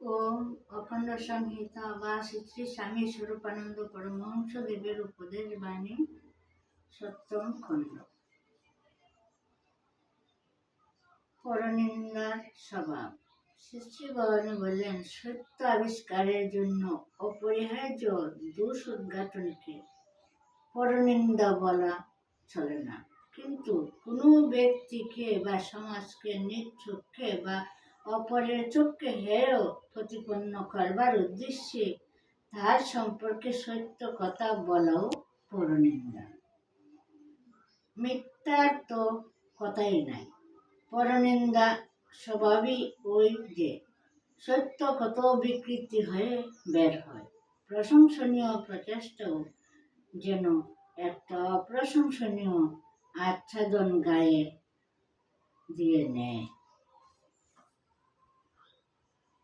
ওম অখণ্ড সংহিতা বা শ্রী শ্রী স্বামী স্বরূপানন্দ পরমহংস দেবের উপদেশ বাণী সপ্তম খণ্ড। পরনিন্দার স্বভাব। শ্রী শ্রী ভগবান বললেন, সত্য আবিষ্কারের জন্য অপরিহার্য দোষ উদ্ঘাটনকে পরনিন্দা বলা চলে না, কিন্তু কোনো ব্যক্তিকে বা সমাজকে নিজ চক্ষে বা অপরের চক্ষে হেয় প্রতিপন্ন করবার উদ্দেশ্যে তার সম্পর্কে সত্য কথা বলাও পরনিন্দা। মিথ্যার তো কথাই নাই। পরনিন্দা স্বভাবই ওই যে সত্য কত বিকৃতি হয়ে বের হয়। প্রশংসনীয় প্রচেষ্টাও যেন একটা অপ্রশংসনীয় আচ্ছাদন গায়ে দিয়ে নেয়।